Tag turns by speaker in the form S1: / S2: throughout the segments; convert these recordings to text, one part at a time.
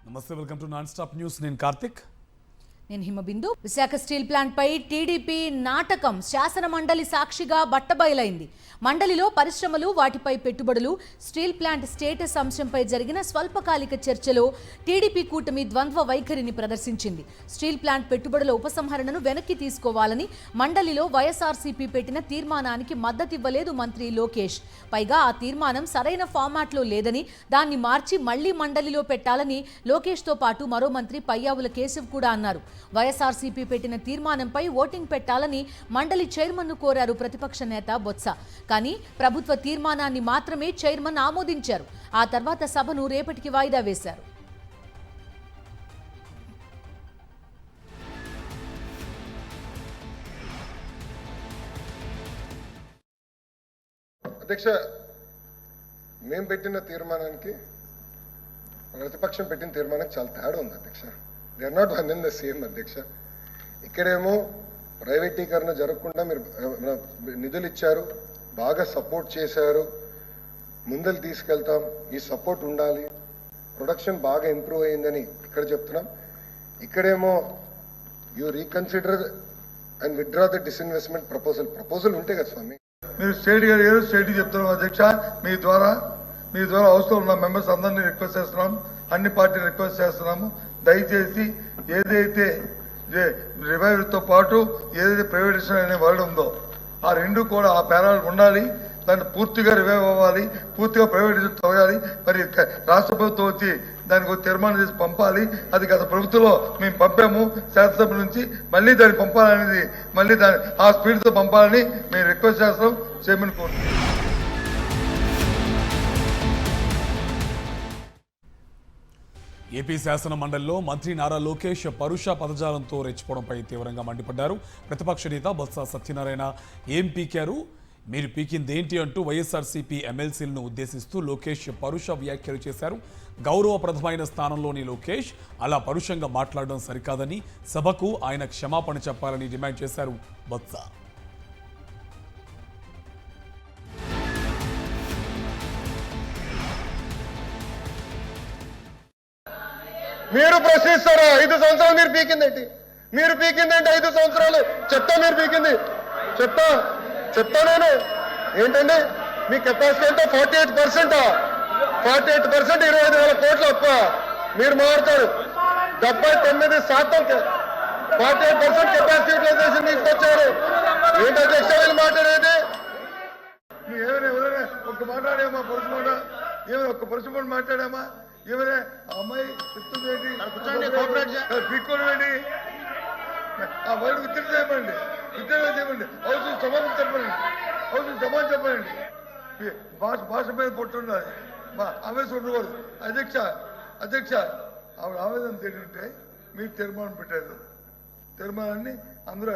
S1: నమస్తే, welcome to non stop news. నేను కార్తిక్.
S2: నేను హిమబిందు. విశాఖ స్టీల్ ప్లాంట్ పై టీడీపీ నాటకం శాసన మండలి సాక్షిగా బట్టబయలైంది. మండలిలో పరిశ్రమలు, వాటిపై పెట్టుబడులు, స్టీల్ ప్లాంట్ స్టేటస్ అంశంపై జరిగిన స్వల్పకాలిక చర్చలో టీడీపీ కూటమి ద్వంద్వ వైఖరిని ప్రదర్శించింది. స్టీల్ ప్లాంట్ పెట్టుబడుల ఉపసంహరణను వెనక్కి తీసుకోవాలని మండలిలో వైఎస్ఆర్సీపీ పెట్టిన తీర్మానానికి మద్దతివ్వలేదు మంత్రి లోకేష్. పైగా ఆ తీర్మానం సరైన ఫార్మాట్లో లేదని, దాన్ని మార్చి మళ్లీ మండలిలో పెట్టాలని లోకేష్తో పాటు మరో మంత్రి పయ్యావుల కేశవ్ కూడా అన్నారు. వైఎస్ఆర్సీపీ పెట్టిన తీర్మానంపై ఓటింగ్ పెట్టాలని మండలి చైర్మన్ను కోరారు ప్రతిపక్ష నేత బొత్స. కానీ ప్రభుత్వ తీర్మానాన్ని మాత్రమే చైర్మన్ ఆమోదించారు. ఆ తర్వాత సభను రేపటికి వాయిదా వేశారు.
S3: అధ్యక్ష, మేము పెట్టిన తీర్మానానికి ప్రతిపక్షం పెట్టిన తీర్మానానికి చాలా తేడా ఉంది అధ్యక్ష. They are not one in the same అధ్యక్ష. ఇక్కడేమో ప్రైవేటీకరణ జరగకుండా మీరు నిధులు ఇచ్చారు, బాగా సపోర్ట్ చేశారు, ముందలు తీసుకెళ్తాం, ఈ సపోర్ట్ ఉండాలి, ప్రొడక్షన్ బాగా ఇంప్రూవ్ అయిందని ఇక్కడ చెప్తున్నాం. ఇక్కడేమో you reconsider and withdraw the disinvestment proposal ఉంటే కదా స్వామి.
S4: మీరు స్టేట్ గారు ఏదో స్టేట్ చెప్తున్నాం అధ్యక్ష. మీ ద్వారా అవసరం ఉన్న మెంబర్స్ అందరినీ రిక్వెస్ట్ చేస్తున్నాం, అన్ని పార్టీలు రిక్వెస్ట్ చేస్తున్నాము. దయచేసి ఏదైతే రివైవ్తో పాటు ఏదైతే ప్రైవేటైజేషన్ అనే వర్డ్ ఉందో ఆ రెండు కూడా ఆ పేరాలు ఉండాలి. దాన్ని పూర్తిగా రివైవ్ అవ్వాలి, పూర్తిగా ప్రైవేటైజేషన్ తొలగాలి. మరి రాష్ట్ర ప్రభుత్వం వచ్చి దానికి ఒక తీర్మానం చేసి పంపాలి. అది గత ప్రభుత్వంలో మేము పంపాము శాసనసభ నుంచి, మళ్ళీ దాన్ని పంపాలనేది మళ్ళీ దాన్ని ఆ స్పీడ్తో పంపాలని మేము రిక్వెస్ట్ చేస్తాం, చైర్మన్ కోరుతున్నాం.
S1: ఏపీ శాసన మండలిలో మంత్రి నారా లోకేష్ పరుష పదజాలంతో రెచ్చిపోవడంపై తీవ్రంగా మండిపడ్డారు. ప్రతిపక్ష నేత బొత్స సత్యనారాయణ ఏం పీకారు, మీరు పీకిందేంటి అంటూ వైఎస్ఆర్సీపీ ఎమ్మెల్సీలను ఉద్దేశిస్తూ లోకేష్ పరుష వ్యాఖ్యలు చేశారు. గౌరవప్రదమైన స్థానంలోని లోకేష్ అలా పరుషంగా మాట్లాడడం సరికాదని, సభకు ఆయన క్షమాపణ చెప్పాలని డిమాండ్ చేశారు బొత్స.
S3: మీరు ప్రశ్నిస్తారా? 5 సంవత్సరాలు మీరు పీకిందేంటి? 5 సంవత్సరాలు చెప్తా, మీరు పీకింది చెప్తా నేను ఏంటండి. మీ కెపాసిటీ అంటే 48%, 25,000 కోట్ల అప్ప మీరు మారుతారు. 79% 48% కెపాసిటీ యూటిలైజేషన్ తీసుకొచ్చారు. ఏంటి అధ్యక్ష వీళ్ళు మాట్లాడేది?
S4: ఏమైనా ఒక్క మాట్లాడామా పరుసు మాట? ఏమైనా ఒక్క పరుసు మాట మాట్లాడామా? ఏమైనా అమ్మాయి చెప్తుందేంటి? పీక్కోవడం ఆ వర్డ్ విత్తనం చేయమండి, అవసరం సమాధానం చెప్పండి. భాష మీద పొట్టుండాలి, ఆవేశం ఉండకూడదు. అధ్యక్ష ఆవిడ ఆవేదన ఏంటంటే మీరు తీర్మానం పెట్టారు, తీర్మానాన్ని అందరూ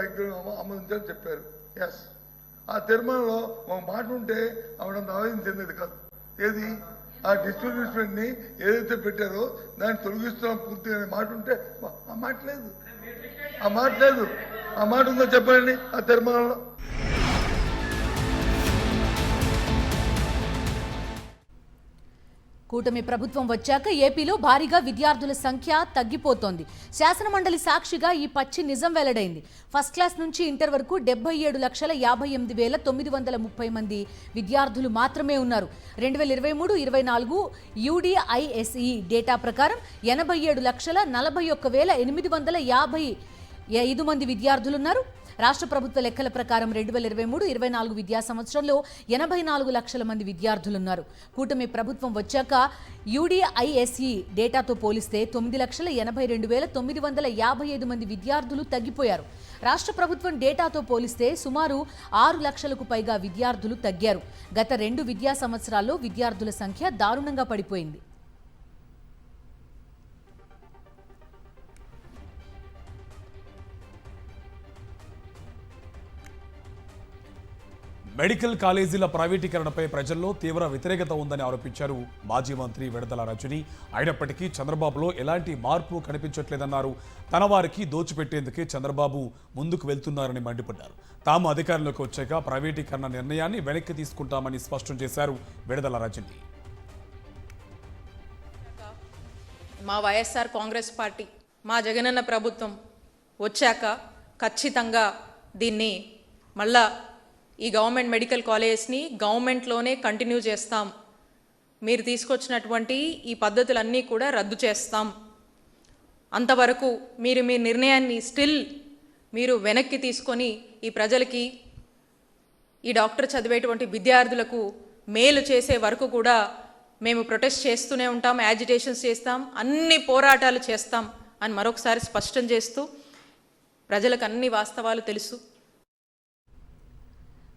S4: ఆమోదించాలని చెప్పారు. ఎస్, ఆ తీర్మానంలో ఒక మాట ఉంటే ఆవిడంత ఆవేదన చెందేది కాదు. ఏది? ఆ డిస్ట్రిబ్యూషన్ ని ఏదైతే పెట్టారో దాన్ని తొలగిస్తున్నాం పూర్తిగా అనే మాట ఉంటే ఆ మాట లేదు. ఆ మాట ఉందో చెప్పండి ఆ తీర్మానంలో.
S2: కూటమి ప్రభుత్వం వచ్చాక ఏపీలో భారీగా విద్యార్థుల సంఖ్య తగ్గిపోతోంది. శాసనమండలి సాక్షిగా ఈ పచ్చి నిజం వెల్లడైంది. ఫస్ట్ క్లాస్ నుంచి ఇంటర్ వరకు 77,58,930 మంది విద్యార్థులు మాత్రమే ఉన్నారు. 2023-24 UDISE డేటా ప్రకారం 87,41,855 మంది విద్యార్థులున్నారు. రాష్ట్ర ప్రభుత్వ లెక్కల ప్రకారం 2023-24 విద్యా సంవత్సరంలో 84 లక్షల మంది విద్యార్థులున్నారు. కూటమి ప్రభుత్వం వచ్చాక UDISE డేటాతో పోలిస్తే 9,82,955 మంది విద్యార్థులు తగ్గిపోయారు. రాష్ట్ర ప్రభుత్వం డేటాతో పోలిస్తే సుమారు 6 లక్షలకు పైగా విద్యార్థులు తగ్గారు. గత 2 విద్యా సంవత్సరాల్లో విద్యార్థుల సంఖ్య దారుణంగా పడిపోయింది.
S1: మెడికల్ కాలేజీల ప్రైవేటీకరణపై ప్రజల్లో తీవ్ర వ్యతిరేకత ఉందని ఆరోపించారు మాజీ మంత్రి విడదల రజని. అయినప్పటికీ చంద్రబాబులో ఎలాంటి మార్పు కనిపించట్లేదన్నారు. తన వారికి దోచిపెట్టేందుకే చంద్రబాబు ముందుకు వెళ్తున్నారని మండిపడ్డారు. తాము అధికారంలోకి వచ్చాక ప్రైవేటీకరణ నిర్ణయాన్ని వెనక్కి తీసుకుంటామని స్పష్టం చేశారు విడదల రజని.
S5: మా వైఎస్ఆర్ కాంగ్రెస్ పార్టీ, మా జగనన్న ప్రభుత్వం వచ్చాక ఖచ్చితంగా దీన్ని మళ్ళా ఈ గవర్నమెంట్ మెడికల్ కాలేజెస్ని గవర్నమెంట్లోనే కంటిన్యూ చేస్తాం. మీరు తీసుకొచ్చినటువంటి ఈ పద్ధతులన్నీ కూడా రద్దు చేస్తాం. అంతవరకు మీరు మీ నిర్ణయాన్ని మీరు వెనక్కి తీసుకొని ఈ ప్రజలకి, ఈ డాక్టర్ చదివేటువంటి విద్యార్థులకు మేలు చేసే వరకు కూడా మేము ప్రొటెస్ట్ చేస్తూనే ఉంటాం, యాజిటేషన్స్ చేస్తాం, అన్ని పోరాటాలు చేస్తాం అని మరొకసారి స్పష్టం చేస్తూ ప్రజలకు అన్ని వాస్తవాలు తెలుసు.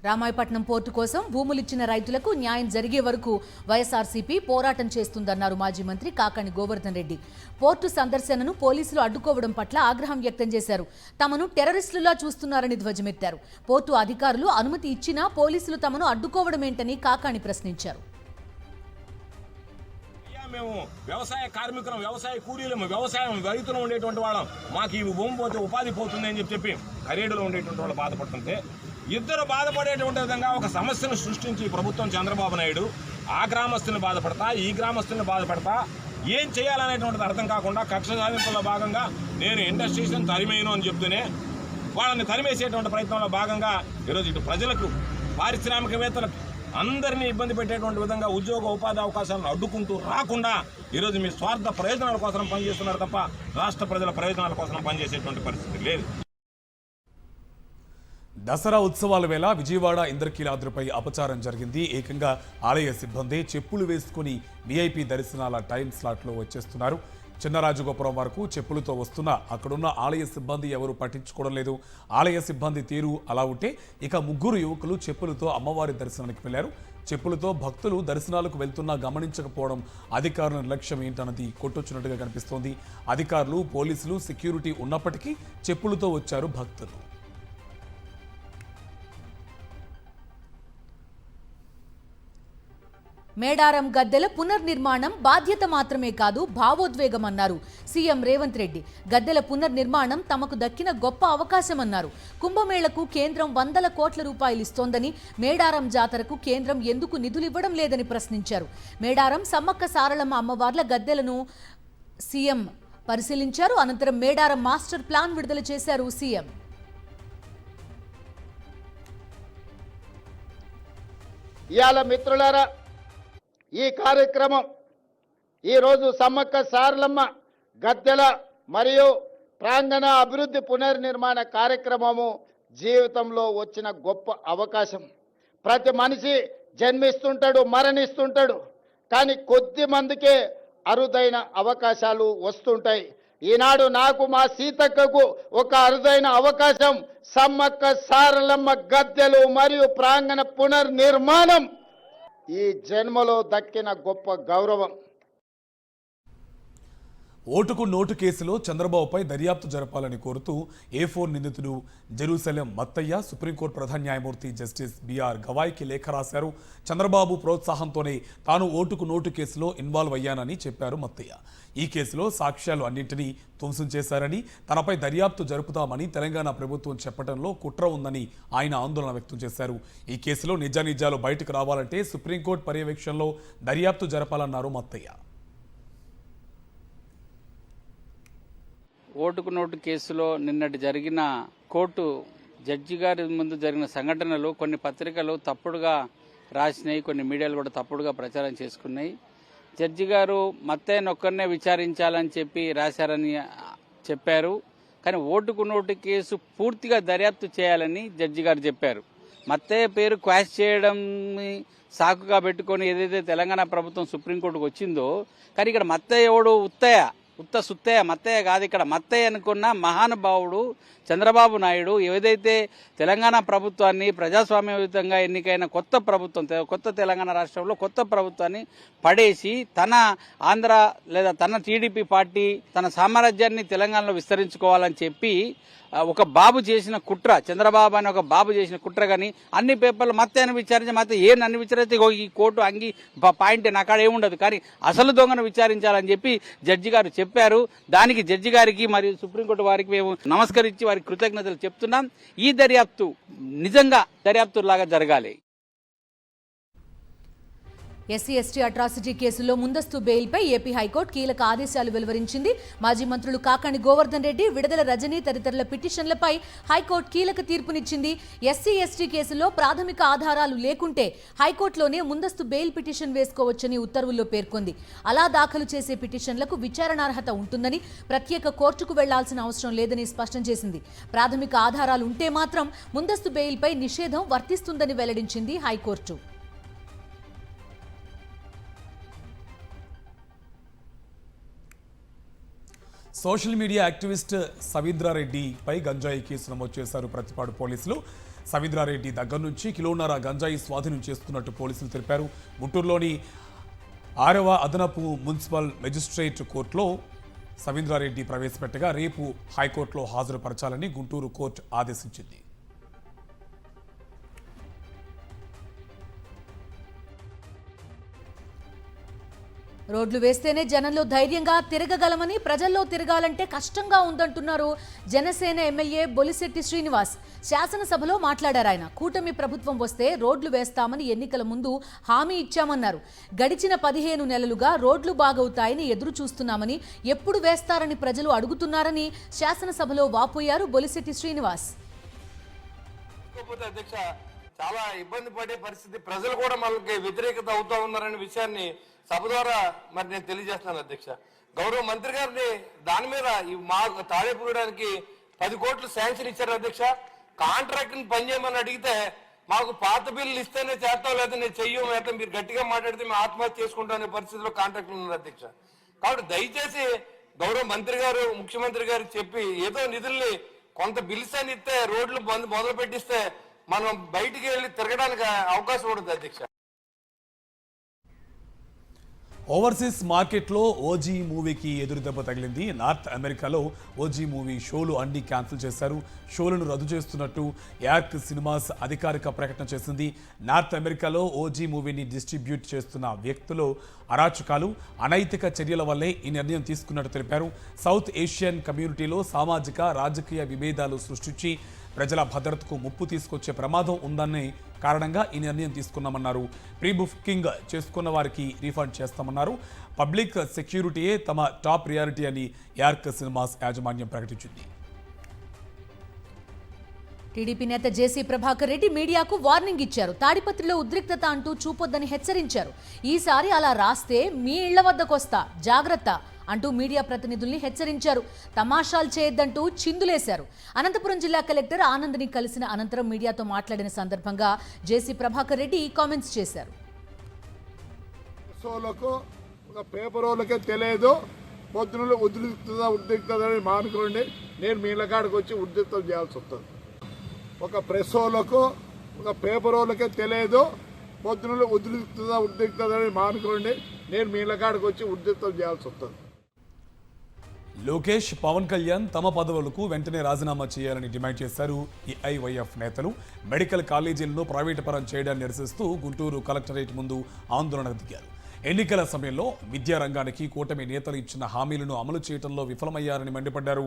S2: రామాయపట్నం పోర్టు కోసం భూములిచ్చిన రైతులకు న్యాయం జరిగే వరకు వైఎస్ఆర్సీపీ పోరాటం చేస్తుందన్నారు మాజీ మంత్రి కాకాణి గోవర్ధన్ రెడ్డి. పోర్టు సందర్శనను పోలీసులు అడ్డుకోవడం పట్ల ఆగ్రహం వ్యక్తం చేశారు. తమను టెర్రరిస్టులా చూస్తున్నారని ధ్వజమెత్తారు. పోర్టు అధికారులు అనుమతి ఇచ్చినా పోలీసులు తమను అడ్డుకోవడమేంటని కాకాణి ప్రశ్నించారు.
S6: మేము వ్యవసాయ కార్మికులం, వ్యవసాయ కూలీలము, వ్యవసాయం రైతులు ఉండేటువంటి వాళ్ళం, మాకు ఈ భూమి పోతే ఉపాధి పోతుంది అని చెప్పి ఖరీడులో ఉండేటువంటి వాళ్ళు బాధపడుతుంటే, ఇద్దరు బాధపడేటువంటి విధంగా ఒక సమస్యను సృష్టించి ప్రభుత్వం చంద్రబాబు నాయుడు ఆ గ్రామస్తులను బాధపడతా, ఈ గ్రామస్తులను బాధపడతా, ఏం చేయాలనేటువంటిది అర్థం కాకుండా కక్ష సాధింపులో భాగంగా నేను ఇండస్ట్రీస్ని తరిమేయను అని చెప్తూనే వాళ్ళని తరిమేసేటువంటి ప్రయత్నంలో భాగంగా ఈరోజు ఇటు ప్రజలకు, పారిశ్రామికవేత్తలకు అందరినీ ఇబ్బంది పెట్టేటువంటి విధంగా ఉద్యోగ ఉపాధి అవకాశాలను అడ్డుకుంటూ రాకుండా ఈరోజు మీ స్వార్థ ప్రయోజనాల కోసం పనిచేస్తున్నారు తప్ప రాష్ట్ర ప్రజల ప్రయోజనాల కోసం పనిచేసేటువంటి పరిస్థితి లేదు.
S1: దసరా ఉత్సవాల వేళ విజయవాడ ఇంద్రకీలాద్రిపై అపచారం జరిగింది. ఏకంగా ఆలయ సిబ్బంది చెప్పులు వేసుకుని వీఐపీ దర్శనాల టైం స్లాట్లో వచ్చేస్తున్నారు. చిన్నరాజగోపురం వరకు చెప్పులతో వస్తున్నా అక్కడున్న ఆలయ సిబ్బంది ఎవరు పట్టించుకోవడం లేదు. ఆలయ సిబ్బంది తీరు అలా ఉంటే ఇక ముగ్గురు యువకులు చెప్పులతో అమ్మవారి దర్శనానికి వెళ్లారు. చెప్పులతో భక్తులు దర్శనాలకు వెళ్తున్నా గమనించకపోవడం అధికారుల నిర్లక్ష్యం ఏంటన్నది కొట్టొచ్చినట్టుగా కనిపిస్తోంది. అధికారులు, పోలీసులు, సెక్యూరిటీ ఉన్నప్పటికీ చెప్పులతో వచ్చారు భక్తులు.
S2: మేడారం గద్దెల పునర్నిర్మాణం బాధ్యత మాత్రమే కాదు, భావోద్వేగమన్నారు సీఎం రేవంత్ రెడ్డి. గద్దెల పునర్నిర్మాణం తమకు దక్కిన గొప్ప అవకాశమన్నారు. కుంభమేళకు కేంద్రం 100 కోట్ల రూపాయలు ఇస్తోందని, మేడారం జాతరకు కేంద్రం ఎందుకు నిధులు ఇవ్వడం లేదని ప్రశ్నించారు. మేడారం సమ్మక్క సారలమ్మ అమ్మవార్ల గద్దెలను సీఎం పరిశీలించారు. అనంతరం మేడారం మాస్టర్ ప్లాన్ విడుదల చేశారు సీఎం.
S7: ఇయాల మిత్రులారా, ఈ కార్యక్రమం ఈరోజు సమ్మక్క సారలమ్మ గద్దెల మరియు ప్రాంగణ అభివృద్ధి పునర్నిర్మాణ కార్యక్రమము జీవితంలో వచ్చిన గొప్ప అవకాశం. ప్రతి మనిషి జన్మిస్తుంటాడు, మరణిస్తుంటాడు, కానీ కొద్ది మందికే అరుదైన అవకాశాలు వస్తుంటాయి. ఈనాడు నాకు, మా సీతక్కకు ఒక అరుదైన అవకాశం సమ్మక్క సారలమ్మ గద్దెలు మరియు ప్రాంగణ పునర్నిర్మాణం ఈ జన్మలో దక్కిన గొప్ప గౌరవం.
S1: ఓటుకు నోటు కేసులో చంద్రబాబుపై దర్యాప్తు జరపాలని కోరుతూ A4 నిందితుడు జెరూసలేం మత్తయ్య సుప్రీంకోర్టు ప్రధాన న్యాయమూర్తి జస్టిస్ బిఆర్ గవాయ్కి లేఖ రాశారు. చంద్రబాబు ప్రోత్సాహంతోనే తాను ఓటుకు నోటు కేసులో ఇన్వాల్వ్ అయ్యానని చెప్పారు మత్తయ్య. ఈ కేసులో సాక్ష్యాలు అన్నింటినీ ధ్వంసం చేశారని, తనపై దర్యాప్తు జరుపుతామని తెలంగాణ ప్రభుత్వం చెప్పడంలో కుట్ర ఉందని ఆయన ఆందోళన వ్యక్తం చేశారు. ఈ కేసులో నిజానిజాలు బయటకు రావాలంటే సుప్రీంకోర్టు పర్యవేక్షణలో దర్యాప్తు జరపాలన్నారు మత్తయ్య.
S8: ఓటుకు నోటు కేసులో నిన్నటి జరిగిన కోర్టు జడ్జి గారి ముందు జరిగిన సంఘటనలు కొన్ని పత్రికలు తప్పుడుగా రాసినాయి, కొన్ని మీడియాలు కూడా తప్పుడుగా ప్రచారం చేసుకున్నాయి. జడ్జి గారు మత్తయ్యను ఒక్కరినే విచారించాలని చెప్పి రాశారని చెప్పారు. కానీ ఓటుకు నోటు కేసు పూర్తిగా దర్యాప్తు చేయాలని జడ్జి గారు చెప్పారు. మత్తయ్య పేరు క్వాష్ చేయడం సాకుగా పెట్టుకొని ఏదైతే తెలంగాణ ప్రభుత్వం సుప్రీంకోర్టుకు వచ్చిందో, కానీ ఇక్కడ మత్తయ్య ఎవడు ఉత్త సుత్తయ్య, మత్తయ్య కాదు. ఇక్కడ మత్తయ్య అనుకున్న మహానుభావుడు చంద్రబాబు నాయుడు ఏదైతే తెలంగాణ ప్రభుత్వాన్ని, ప్రజాస్వామ్యయుతంగా ఎన్నికైన కొత్త ప్రభుత్వం, కొత్త తెలంగాణ రాష్ట్రంలో కొత్త ప్రభుత్వాన్ని పడేసి తన ఆంధ్ర లేదా తన టీడీపీ పార్టీ తన సామ్రాజ్యాన్ని తెలంగాణలో విస్తరించుకోవాలని చెప్పి ఒక బాబు చేసిన కుట్ర, చంద్రబాబు అని ఒక బాబు చేసిన కుట్ర. కానీ అన్ని పేపర్లు మత్తయ్యను విచారించి మత్తయ్య నన్ను విచారిస్తే ఈ కోర్టు అంగి పాయింట్ నాకాడ ఏముండదు, కానీ అసలు దొంగను విచారించాలని చెప్పి జడ్జి గారు చెప్పారు. దానికి జడ్జి గారికి మరియు సుప్రీంకోర్టు వారికి మేము నమస్కరించి వారికి కృతజ్ఞతలు చెప్తున్నాం. ఈ దర్యాప్తు నిజంగా దర్యాప్తు లాగా జరగాలి.
S2: ఎస్సీ ఎస్టీ అట్రాసిటీ కేసులో ముందస్తు బెయిల్పై ఏపీ హైకోర్టు కీలక ఆదేశాలు వెలువరించింది. మాజీ మంత్రులు కాకాణి గోవర్ధన్ రెడ్డి, విడుదల రజనీ తదితరుల పిటిషన్లపై హైకోర్టు కీలక తీర్పునిచ్చింది. ఎస్సీ ఎస్టీ కేసులో ప్రాథమిక ఆధారాలు లేకుంటే హైకోర్టులోనే ముందస్తు బెయిల్ పిటిషన్ వేసుకోవచ్చని ఉత్తర్వుల్లో పేర్కొంది. అలా దాఖలు చేసే పిటిషన్లకు విచారణార్హత ఉంటుందని, ప్రత్యేక కోర్టుకు వెళ్లాల్సిన అవసరం లేదని స్పష్టం చేసింది. ప్రాథమిక ఆధారాలు ఉంటే మాత్రం ముందస్తు బెయిల్పై నిషేధం వర్తిస్తుందని వెల్లడించింది హైకోర్టు.
S1: సోషల్ మీడియా యాక్టివిస్ట్ సవీంద్రారెడ్డిపై గంజాయి కేసు నమోదు చేశారు ప్రతిపాడు పోలీసులు. సవీంద్రారెడ్డి దగ్గర నుంచి కిలోన్నర గంజాయి స్వాధీనం చేస్తున్నట్టు పోలీసులు తెలిపారు. గుంటూరులోని 6వ అదనపు మున్సిపల్ మెజిస్ట్రేట్ కోర్టులో సవీంద్రారెడ్డి ప్రవేశపెట్టగా రేపు హైకోర్టులో హాజరుపరచాలని గుంటూరు కోర్టు ఆదేశించింది.
S2: రోడ్లు వేస్తేనే జనంలో ధైర్యంగా తిరగగలమని, ప్రజల్లో తిరగాలంటే కష్టంగా ఉందంటున్నారు జనసేన ఎమ్మెల్యే బొలిశెట్టి శ్రీనివాస్. శాసనసభలో మాట్లాడారు ఆయన. కూటమి ప్రభుత్వం వస్తే రోడ్లు వేస్తామని ఎన్నికల ముందు హామీ ఇచ్చామన్నారు. గడిచిన 15 నెలలుగా రోడ్లు బాగవుతాయని ఎదురు చూస్తున్నామని, ఎప్పుడు వేస్తారని ప్రజలు అడుగుతున్నారని శాసనసభలో వాపోయారు బొలిశెట్టి శ్రీనివాస్.
S9: అధ్యక్ష, చాలా ఇబ్బంది పడే పరిస్థితి, ప్రజలు కూడా మనకి వ్యతిరేకత అవుతా ఉన్నారనే విషయాన్ని సభ ద్వారా మరి నేను తెలియజేస్తున్నాను అధ్యక్ష. గౌరవ మంత్రి గారిని దాని మీద మా తాడేపూయడానికి 10 కోట్లు శాంక్షన్ ఇచ్చారు అధ్యక్ష. కాంట్రాక్ట్ ని పనిచేయమని అడిగితే మాకు పాత బిల్లు ఇస్తేనే చేస్తాం, లేదా నేను చెయ్యం, అయితే మీరు గట్టిగా మాట్లాడితే మేము ఆత్మహత్య చేసుకుంటాం అనే పరిస్థితిలో కాంట్రాక్ట్లు ఉన్నారు అధ్యక్ష. కాబట్టి దయచేసి గౌరవ మంత్రి గారు, ముఖ్యమంత్రి గారికి చెప్పి ఏదో నిధుల్ని కొంత బిల్స్ అని ఇస్తే, రోడ్లు మొదలు పెట్టిస్తే మనం బయటికి వెళ్ళి తిరగడానికి అవకాశం ఉంటుంది అధ్యక్ష.
S1: ఓవర్సీస్ మార్కెట్లో ఓజీ మూవీకి ఎదురుదెబ్బ తగిలింది. నార్త్ అమెరికాలో ఓజీ మూవీ షోలు అన్ని క్యాన్సిల్ చేశారు. షోలను రద్దు చేస్తున్నట్టు యార్క్ సినిమాస్ అధికారిక ప్రకటన చేసింది. నార్త్ అమెరికాలో ఓజీ మూవీని డిస్ట్రిబ్యూట్ చేస్తున్న వ్యక్తులు అరాచకాలు, అనైతిక చర్యల వల్లే ఈ నిర్ణయం తీసుకున్నట్టు తెలిపారు. సౌత్ ఏషియన్ కమ్యూనిటీలో సామాజిక రాజకీయ విభేదాలు సృష్టించి ప్రజల భద్రతకు ముప్పు తీసుకొచ్చే ప్రమాదం ఉందనే కారణంగా ఈ నిర్ణయం తీసుకున్నామన్నారు. ప్రీ బుకింగ్ చేసుకున్న వారికి రీఫండ్ చేస్తామన్నారు. పబ్లిక్ సెక్యూరిటీయే తమ టాప్ ప్రియారిటీ అని యార్క్ సినిమాస్ యాజమాన్యం ప్రకటించింది.
S2: టీడీపీ నేత జేసీ ప్రభాకర్ రెడ్డి మీడియాకు వార్నింగ్ ఇచ్చారు. తాడిపత్రిలో ఉద్రిక్తత అంటూ చూపొద్దని హెచ్చరించారు. ఈసారి అలా రాస్తే మీ ఇళ్ల వద్దకొస్తా, జాగ్రత్త అంటూ మీడియా ప్రతినిధుల్ని హెచ్చరించారు. తమాషాలు చేయొద్దంటూ చిందులేశారు. అనంతపురం జిల్లా కలెక్టర్ ఆనంద్ని కలిసిన అనంతరం మీడియాతో మాట్లాడిన సందర్భంగా జేసీ ప్రభాకర్ రెడ్డి ఈ కామెంట్స్ చేశారు.
S10: పేపర్ వాళ్ళకే తెలియదు, పొద్దున ఉద్రిక్తదని మానుకోండి, నేను మీ ఇళ్ళకాడికి వచ్చి ఉద్రిక్తం చేయాల్సి వస్తుంది. ఒక ప్రెస్ వాళ్ళకు, ఒక పేపర్ వాళ్ళకే తెలియదు, పొద్దున ఉద్రిక్తదని మానుకోండి, నేను మీ ఇళ్ళకాడికి వచ్చి ఉద్రిక్తం చేయాల్సి వస్తుంది.
S1: లోకేష్, పవన్ కళ్యాణ్ తమ పదవులకు వెంటనే రాజీనామా చేయాలని డిమాండ్ చేశారు ఏఐవైఎఫ్ నేతలు. మెడికల్ కాలేజీలను ప్రైవేటు పరం చేయడాన్ని నిరసిస్తూ గుంటూరు కలెక్టరేట్ ముందు ఆందోళనకు దిగారు. ఎన్నికల సమయంలో విద్యారంగానికి కూటమి నేతలు ఇచ్చిన హామీలను అమలు చేయడంలో విఫలమయ్యారని మండిపడ్డారు.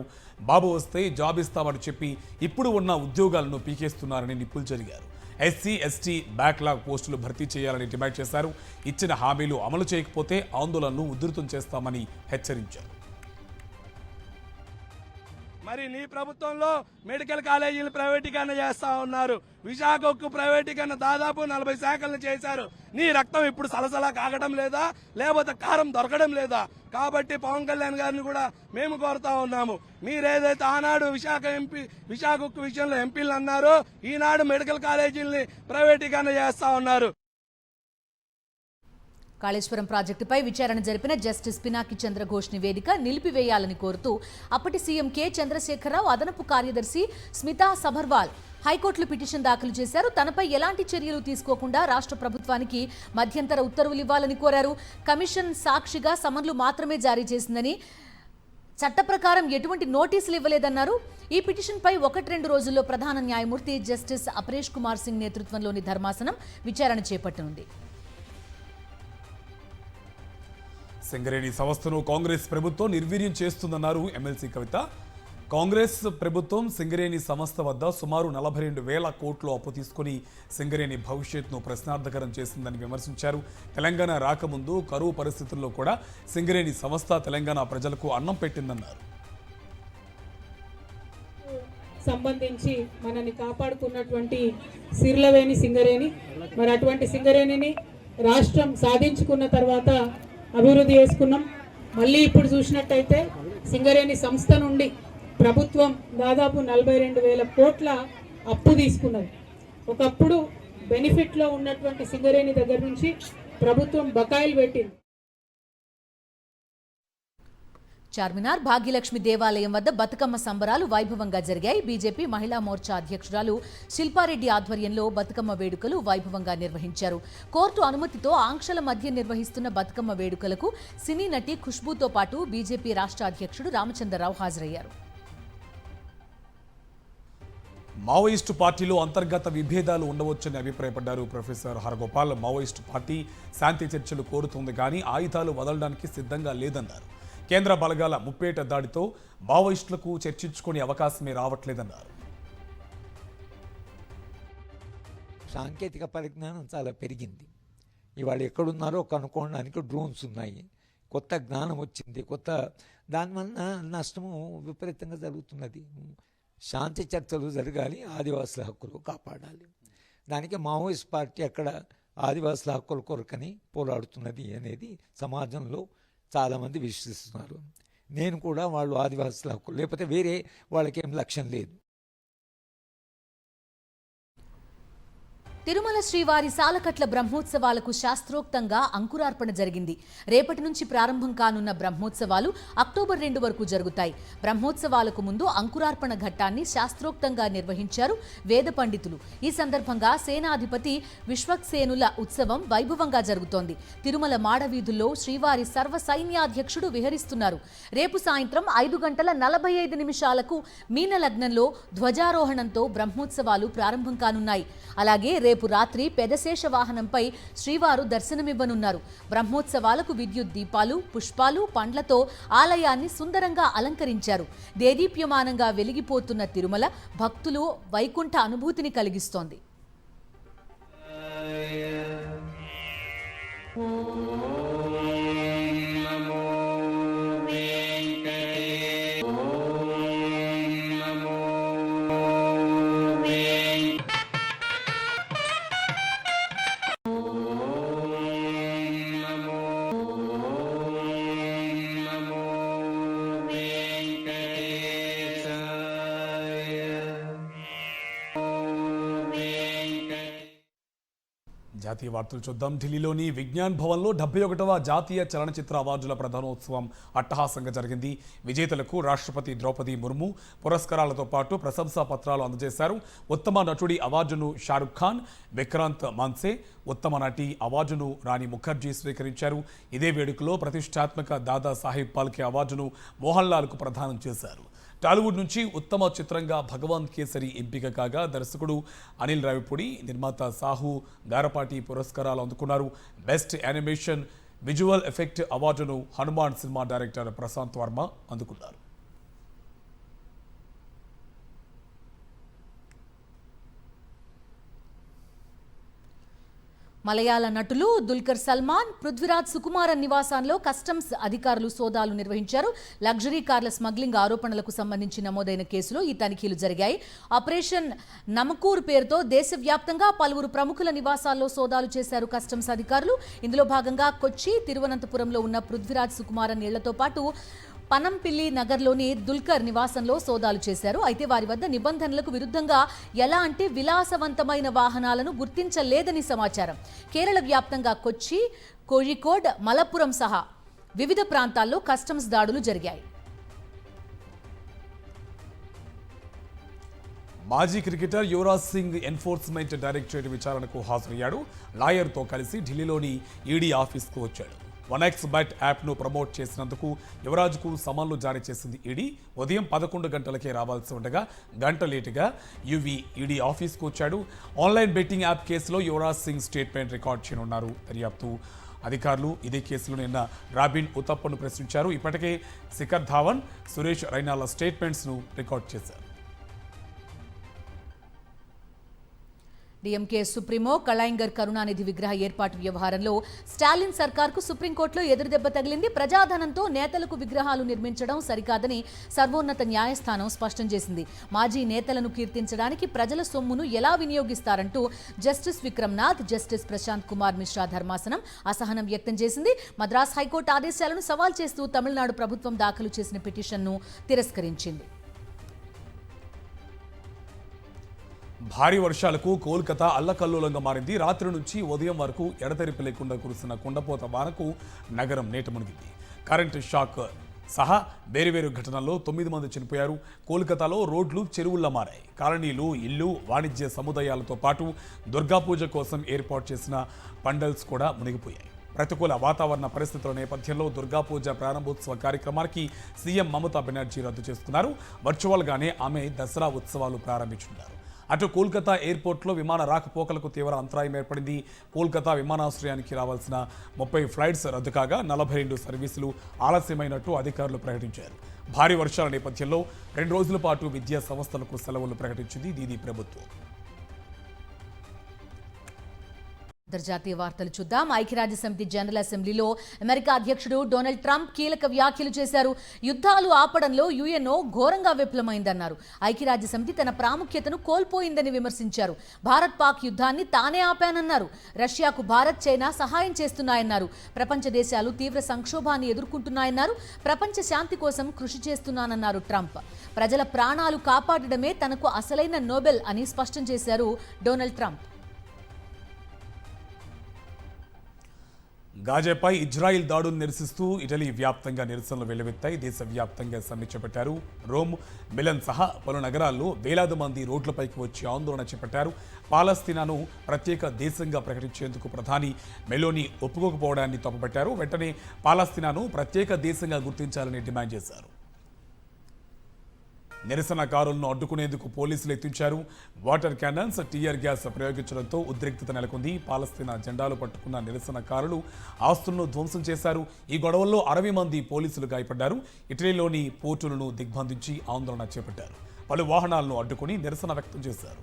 S1: బాబు వస్తే జాబ్ ఇస్తామని చెప్పి ఇప్పుడు ఉన్న ఉద్యోగాలను పీకేస్తున్నారని నిప్పులు జరిగారు. ఎస్సీ ఎస్టీ బ్యాక్లాగ్ పోస్టులు భర్తీ చేయాలని డిమాండ్ చేశారు. ఇచ్చిన హామీలు అమలు చేయకపోతే ఆందోళనను ఉధృతం చేస్తామని హెచ్చరించారు.
S11: మరి నీ ప్రభుత్వంలో మెడికల్ కాలేజీలు ప్రైవేటీకరణ చేస్తా ఉన్నారు. విశాఖకు ప్రైవేటీకరణ దాదాపు 40 శాఖలను చేశారు. నీ రక్తం ఇప్పుడు సలసలా కాగడం లేదా, లేకపోతే కారం దొరకడం లేదా? కాబట్టి పవన్ కళ్యాణ్ గారిని కూడా మేము కోరుతా ఉన్నాము, మీరేదైతే ఆనాడు విశాఖకు విషయంలో ఎంపీలు అన్నారో, ఈనాడు మెడికల్ కాలేజీల్ని ప్రైవేటీకరణ చేస్తా ఉన్నారు.
S2: కాళేశ్వరం ప్రాజెక్టుపై విచారణ జరిపిన జస్టిస్ పినాకి చంద్రఘోష్ నివేదిక నిలిపివేయాలని కోరుతూ అప్పటి సీఎం కె చంద్రశేఖరరావు, అదనపు కార్యదర్శి స్మితా సబర్వాల్ హైకోర్టులో పిటిషన్ దాఖలు చేశారు. తనపై ఎలాంటి చర్యలు తీసుకోకుండా రాష్ట్ర ప్రభుత్వానికి మధ్యంతర ఉత్తర్వులు ఇవ్వాలని కోరారు. కమిషన్ సాక్షిగా సమన్లు మాత్రమే జారీ చేసిందని, చట్ట ప్రకారం ఎటువంటి నోటీసులు ఇవ్వలేదన్నారు. ఈ పిటిషన్పై 1-2 రోజుల్లో ప్రధాన న్యాయమూర్తి జస్టిస్ అపరేష్ కుమార్ సింగ్ నేతృత్వంలోని ధర్మాసనం విచారణ చేపట్టనుంది.
S1: సింగరేణి సంస్థను కాంగ్రెస్ ప్రభుత్వం నిర్వీర్యం చేస్తుందన్నారు ఎమ్మెల్సీ కవిత. కాంగ్రెస్ ప్రభుత్వం సింగరేణి సంస్థ వద్ద సుమారు 42,000 కోట్లు అప్పు తీసుకుని సింగరేణి భవిష్యత్తును ప్రశ్నార్థకరం చేసిందని విమర్శించారు. తెలంగాణ రాకముందు కరువు పరిస్థితుల్లో కూడా సింగరేణి సంస్థ తెలంగాణ ప్రజలకు అన్నం పెట్టిందన్నారు.
S12: సంబంధించి మనని కాపాడుకున్నటువంటి సిర్లవేణి సింగరేణి, మరి అటువంటి సింగరేణిని రాష్ట్రం సాధించుకున్న తర్వాత అభివృద్ధి చేసుకున్నాం. మళ్ళీ ఇప్పుడు చూసినట్టయితే సింగరేణి సంస్థ నుండి ప్రభుత్వం దాదాపు 42,000 కోట్ల అప్పు తీసుకున్నది. ఒకప్పుడు బెనిఫిట్లో ఉన్నటువంటి సింగరేణి దగ్గర నుంచి ప్రభుత్వం బకాయిలు పెట్టింది.
S2: చార్మినార్ భాగ్యలక్ష్మి దేవాలయం వద్ద బతుకమ్మ సంబరాలు వైభవంగా జరిగాయి. బీజేపీ మహిళా మోర్చా అధ్యక్షురాలు శిల్పారెడ్డి ఆధ్వర్యంలో బతుకమ్మ వేడుకలు వైభవంగా నిర్వహించారు. కోర్టు అనుమతితో ఆంక్షల మధ్య నిర్వహిస్తున్న బతుకమ్మ వేడుకలకు సినీ నటి ఖుష్బూతో పాటు బీజేపీ రాష్ట్ర అధ్యక్షుడు రామచంద్రరావు హాజరయ్యారు.
S1: మావోయిస్టు పార్టీలో అంతర్గత విభేదాలు ఉండవచ్చని అభిప్రాయపడ్డారు ప్రొఫెసర్ హరగోపాల్. మావోయిస్టు పార్టీ శాంతి చర్చలు కోరుతోంది కానీ ఆయుధాలు వదలడానికి సిద్ధంగా లేదన్నారు. కేంద్ర బలగాల ముప్పేట దాడితో మావోయిస్టులకు చర్చించుకునే అవకాశమే రావట్లేదన్నారు.
S13: సాంకేతిక పరిజ్ఞానం చాలా పెరిగింది. ఇవాళ ఎక్కడున్నారో కనుక్కోవడానికి డ్రోన్స్ ఉన్నాయి. కొత్త జ్ఞానం వచ్చింది. దానివల్ల నష్టము విపరీతంగా జరుగుతున్నది. శాంతి చర్చలు జరగాలి, ఆదివాసుల హక్కులు కాపాడాలి. దానికి మావోయిస్ట్ పార్టీ అక్కడ ఆదివాసుల హక్కుల కొరకని పోరాడుతున్నది అనేది సమాజంలో చాలామంది విశ్వసిస్తున్నారు. నేను కూడా వాళ్ళు ఆదివాసుల హక్కులు, లేకపోతే వేరే వాళ్ళకేం లక్ష్యం లేదు.
S2: తిరుమల శ్రీవారి సాలకట్ల బ్రహ్మోత్సవాలకు శాస్త్రోక్తంగా అంకురార్పణ జరిగింది. రేపటి నుంచి ప్రారంభం కానున్న బ్రహ్మోత్సవాలు అక్టోబర్ 2 వరకు జరుగుతాయి. బ్రహ్మోత్సవాలకు ముందు అంకురార్పణ ఘట్టాన్ని శాస్త్రోక్తంగా నిర్వహించారు వేద పండితులు. ఈ సందర్భంగా సేనాధిపతి విశ్వక్సేనుల ఉత్సవం వైభవంగా జరుగుతోంది. తిరుమల మాడవీధుల్లో శ్రీవారి సర్వ సైన్యాధ్యక్షుడు విహరిస్తున్నారు. రేపు సాయంత్రం 5:45 మీనలగ్నంలో ధ్వజారోహణంతో బ్రహ్మోత్సవాలు ప్రారంభం కానున్నాయి. అలాగే రేపు రాత్రి పెదశేష వాహనంపై శ్రీవారు దర్శనమివ్వనున్నారు. బ్రహ్మోత్సవాలకు విద్యుత్ దీపాలు, పుష్పాలు, పండ్లతో ఆలయాన్ని సుందరంగా అలంకరించారు. దేదీప్యమానంగా వెలిగిపోతున్న తిరుమల భక్తులు వైకుంఠ అనుభూతిని కలిగిస్తోంది.
S1: జాతీయ వార్తలు చూద్దాం. ఢిల్లీలోని విజ్ఞాన్ భవన్లో 71వ జాతీయ చలనచిత్ర అవార్డుల ప్రధానోత్సవం అట్టహాసంగా జరిగింది. విజేతలకు రాష్ట్రపతి ద్రౌపది ముర్ము పురస్కారాలతో పాటు ప్రశంసా పత్రాలు అందజేశారు. ఉత్తమ నటుడి అవార్డును షారుఖ్ ఖాన్, విక్రాంత్ మాన్సే, ఉత్తమ నటి అవార్డును రాణి ముఖర్జీ స్వీకరించారు. ఇదే వేడుకలో ప్రతిష్టాత్మక దాదా సాహెబ్ ఫాల్కే అవార్డును మోహన్ లాల్కు ప్రదానం చేశారు. టాలీవుడ్ నుంచి ఉత్తమ చిత్రంగా భగవాన్ కేసరి ఎంపిక కాగా దర్శకుడు అనిల్ రావిపూడి, నిర్మాత సాహు గారపాటి పురస్కారాలు అందుకున్నారు. బెస్ట్ యానిమేషన్ విజువల్ ఎఫెక్ట్ అవార్డును హనుమాన్ సినిమా డైరెక్టర్ ప్రశాంత్ వర్మ అందుకున్నారు.
S2: మలయాళ నటులు దుల్కర్ సల్మాన్, పృథ్వీరాజ్ సుకుమారన్ నివాసాల్లో కస్టమ్స్ అధికారులు సోదాలు నిర్వహించారు. లగ్జరీ కార్ల స్మగ్లింగ్ ఆరోపణలకు సంబంధించి నమోదైన కేసులో ఈ తనిఖీలు జరిగాయి. ఆపరేషన్ నమకూర్ పేరుతో దేశవ్యాప్తంగా పలువురు ప్రముఖుల నివాసాల్లో సోదాలు చేశారు కస్టమ్స్ అధికారులు. ఇందులో భాగంగా కొచ్చి, తిరువనంతపురంలో ఉన్న పృథ్వీరాజ్ సుకుమారన్ ఇళ్లతో పాటు పనంపిల్లి నగర్లోని దుల్కర్ నివాసంలో సోదాలు చేశారు. అయితే వారి వద్ద నిబంధనలకు విరుద్ధంగా ఎలాంటి విలాసవంతమైన వాహనాలను గుర్తించలేదని సమాచారం. కేరళ వ్యాప్తంగా కొచ్చి, కోజికోడ్, మలప్పురం సహా వివిధ ప్రాంతాల్లో కస్టమ్స్ దాడులు జరిగాయి.
S1: మాజీ cricketer Yuvraj Singh enforcement directorate విచారణకు హాజరయ్యాడు. లాయర్తో కలిసి ఢిల్లీలోని ఈడీ ఆఫీస్కు వచ్చాడు. 1x బెట్ యాప్ను ప్రమోట్ చేసినందుకు యువరాజ్కు సమన్లు జారీ చేసింది ఈడీ. ఉదయం 11 గంటలకే రావాల్సి ఉండగా గంట లేటుగా ఈడీ ఆఫీస్కు వచ్చాడు. ఆన్లైన్ బెట్టింగ్ యాప్ కేసులో యువరాజ్ సింగ్ స్టేట్మెంట్ రికార్డ్ చేయనున్నారు. దర్యాప్తు అధికారులు ఇదే కేసులో నిన్న రాబిన్ ఉతప్పను ప్రశ్నించారు. ఇప్పటికే శిఖర్ ధావన్, సురేష్ రైనాల స్టేట్మెంట్స్ను రికార్డ్ చేశారు.
S2: డీఎంకే సుప్రీమో కళాయింగర్ కరుణానిధి విగ్రహ ఏర్పాటు వ్యవహారంలో స్టాలిన్ సర్కార్కు సుప్రీంకోర్టులో ఎదురుదెబ్బ తగిలింది. ప్రజాధనంతో నేతలకు విగ్రహాలు నిర్మించడం సరికాదని సర్వోన్నత న్యాయస్థానం స్పష్టం చేసింది. మాజీ నేతలను కీర్తించడానికి ప్రజల సొమ్మును ఎలా వినియోగిస్తారంటూ జస్టిస్ విక్రమ్నాథ్, జస్టిస్ ప్రశాంత్ కుమార్ మిశ్రా ధర్మాసనం అసహనం వ్యక్తం చేసింది. మద్రాస్ హైకోర్టు ఆదేశాలను సవాల్ చేస్తూ తమిళనాడు ప్రభుత్వం దాఖలు చేసిన పిటిషన్ను తిరస్కరించింది.
S1: భారీ వర్షాలకు కోల్కతా అల్లకల్లోలంగా మారింది. రాత్రి నుంచి ఉదయం వరకు ఎడతెరిపి లేకుండా కురుస్తున్న కుండపోత వానకు నగరం నీట మునిగింది. కరెంటు షాక్ సహా వేరువేరు ఘటనల్లో 9 మంది చనిపోయారు. కోల్కతాలో రోడ్లు చెరువుల్లా మారాయి. కాలనీలు, ఇల్లు, వాణిజ్య సముదాయాలతో పాటు దుర్గాపూజ కోసం ఏర్పాటు చేసిన పండల్స్ కూడా మునిగిపోయాయి. ప్రతికూల వాతావరణ పరిస్థితుల నేపథ్యంలో దుర్గాపూజ ప్రారంభోత్సవ కార్యక్రమానికి సీఎం మమతా బెనర్జీ రద్దు చేసుకున్నారు. వర్చువల్గానే ఆమె దసరా ఉత్సవాలు ప్రారంభించున్నారు. అటు కోల్కతా ఎయిర్పోర్ట్లో విమాన రాకపోకలకు తీవ్ర అంతరాయం ఏర్పడింది. కోల్కతా విమానాశ్రయానికి రావాల్సిన 30 ఫ్లైట్స్ రద్దు కాగా 42 సర్వీసులు ఆలస్యమైనట్టు అధికారులు ప్రకటించారు. భారీ వర్షాల నేపథ్యంలో 2 రోజుల పాటు విద్యా సంస్థలకు సెలవులు ప్రకటించింది దీదీ ప్రభుత్వం.
S2: అంతర్జాతీయ వార్తలు చూద్దాం. ఐక్యరాజ్యసమితి జనరల్ అసెంబ్లీలో అమెరికా అధ్యక్షుడు డొనాల్డ్ ట్రంప్ కీలక వ్యాఖ్యలు చేశారు. యుద్ధాలు ఆపడంలో యుఎన్ఓ ఘోరంగా విఫలమైందన్నారు. ఐక్యరాజ్యసమితి తన ప్రాముఖ్యతను కోల్పోయిందని విమర్శించారు. భారత్ పాక్ యుద్ధాన్ని తానే ఆపానన్నారు. రష్యాకు భారత్, చైనా సహాయం చేస్తున్నాయన్నారు. ప్రపంచ దేశాలు తీవ్ర సంక్షోభాన్ని ఎదుర్కొంటున్నాయన్నారు. ప్రపంచ శాంతి కోసం కృషి చేస్తున్నానన్నారు ట్రంప్. ప్రజల ప్రాణాలు కాపాడడమే తనకు అసలైన నోబెల్ అని స్పష్టం చేశారు డొనాల్డ్ ట్రంప్.
S1: గాజాపై ఇజ్రాయిల్ దాడులు నిరసిస్తూ ఇటలీ వ్యాప్తంగా నిరసనలు వెల్లువెత్తాయి. దేశవ్యాప్తంగా సమ్మె చేపట్టారు. రోమ్, మిలన్ సహా పలు నగరాల్లో వేలాది మంది రోడ్లపైకి వచ్చి ఆందోళన చేపట్టారు. పాలస్తీనాను ప్రత్యేక దేశంగా ప్రకటించేందుకు ప్రధాని మెలోని ఒప్పుకోకపోవడాన్ని తప్పుపట్టారు. వెంటనే పాలస్తీనాను ప్రత్యేక దేశంగా గుర్తించాలని డిమాండ్ చేశారు. నిరసనకారులను అడ్డుకునేందుకు పోలీసులు ఎత్తించారు. వాటర్ క్యానన్స్, టీయర్ గ్యాస్ ప్రయోగించడంతో ఉద్రిక్తత నెలకొంది. పాలస్తీనా జెండాలు పట్టుకున్న నిరసనకారులు ఆస్తులను ధ్వంసం చేశారు. ఈ గొడవల్లో 60 మంది పోలీసులు గాయపడ్డారు. ఇటలీలోని పోర్టులను దిగ్బంధించి ఆందోళన చేపట్టారు. పలు వాహనాలను అడ్డుకుని నిరసన వ్యక్తం చేశారు.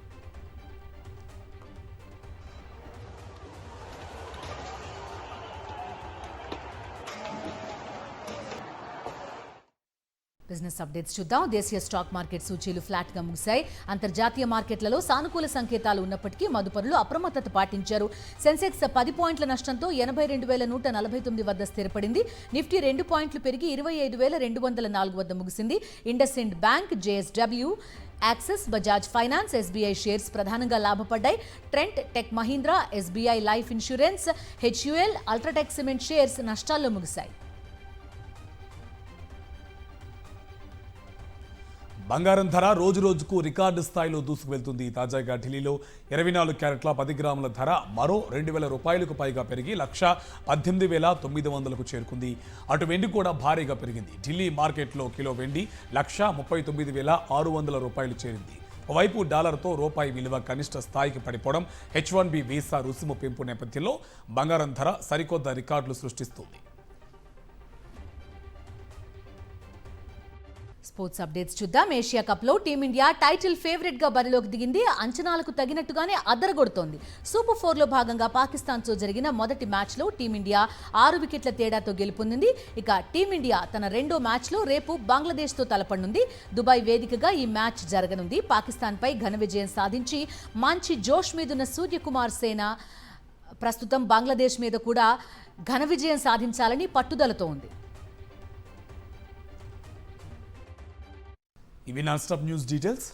S2: బిజినెస్ అప్డేట్స్ చూద్దాం. దేశీయ స్టాక్ మార్కెట్ సూచీలు ఫ్లాట్గా ముగిశాయి. అంతర్జాతీయ మార్కెట్లలో సానుకూల సంకేతాలు ఉన్నప్పటికీ మదుపరులు అప్రమత్తత పాటించారు. సెన్సెక్స్ 10 పాయింట్ల నష్టంతో 82,149 వద్ద స్థిరపడింది. నిఫ్టీ 2 పాయింట్లు పెరిగి 25,204 వద్ద ముగిసింది. IndusInd bank, JSW, Axis, Bajaj finance, SBI shares ప్రధానంగా లాభపడ్డాయి. Trent, tech Mahindra, SBI life insurance, HUL, UltraTech cement shares నష్టాల్లో ముగిశాయి.
S1: బంగారం ధర రోజు రోజుకు రికార్డు స్థాయిలో దూసుకువెళ్తుంది. తాజాగా ఢిల్లీలో 24 క్యారెట్ల 10 గ్రాముల ధర మరో 2,000 రూపాయలకు పైగా పెరిగి 1,18,900కు చేరుకుంది. అటు వెండి కూడా భారీగా పెరిగింది. ఢిల్లీ మార్కెట్లో కిలో వెండి 1,39,600 రూపాయలు చేరింది. ఓవైపు డాలర్తో రూపాయి విలువ కనిష్ట స్థాయికి పడిపోవడం, H1B వీసా రుసుము పెంపు నేపథ్యంలో బంగారం ధర సరికొత్త రికార్డులు సృష్టిస్తుంది.
S2: స్పోర్ట్స్ అప్డేట్స్ చూద్దాం. ఏషియా కప్లో టీమిండియా టైటిల్ ఫేవరెట్గా బరిలోకి దిగింది. అంచనాలకు తగినట్టుగానే అదరగొడుతోంది. సూపర్ 4లో భాగంగా పాకిస్తాన్తో జరిగిన మొదటి మ్యాచ్లో టీమిండియా 6 వికెట్ల తేడాతో గెలుపొందింది. ఇక టీమిండియా తన రెండో మ్యాచ్లో రేపు బంగ్లాదేశ్తో తలపడనుంది. దుబాయ్ వేదికగా ఈ మ్యాచ్ జరగనుంది. పాకిస్తాన్పై ఘన విజయం సాధించి మంచి జోష్ మీదున్న సూర్యకుమార్ సేన ప్రస్తుతం బంగ్లాదేశ్ మీద కూడా ఘన విజయం సాధించాలని పట్టుదలతో ఉంది.
S1: ఇవి నాన్ స్టాప్ న్యూస్ డీటెయిల్స్.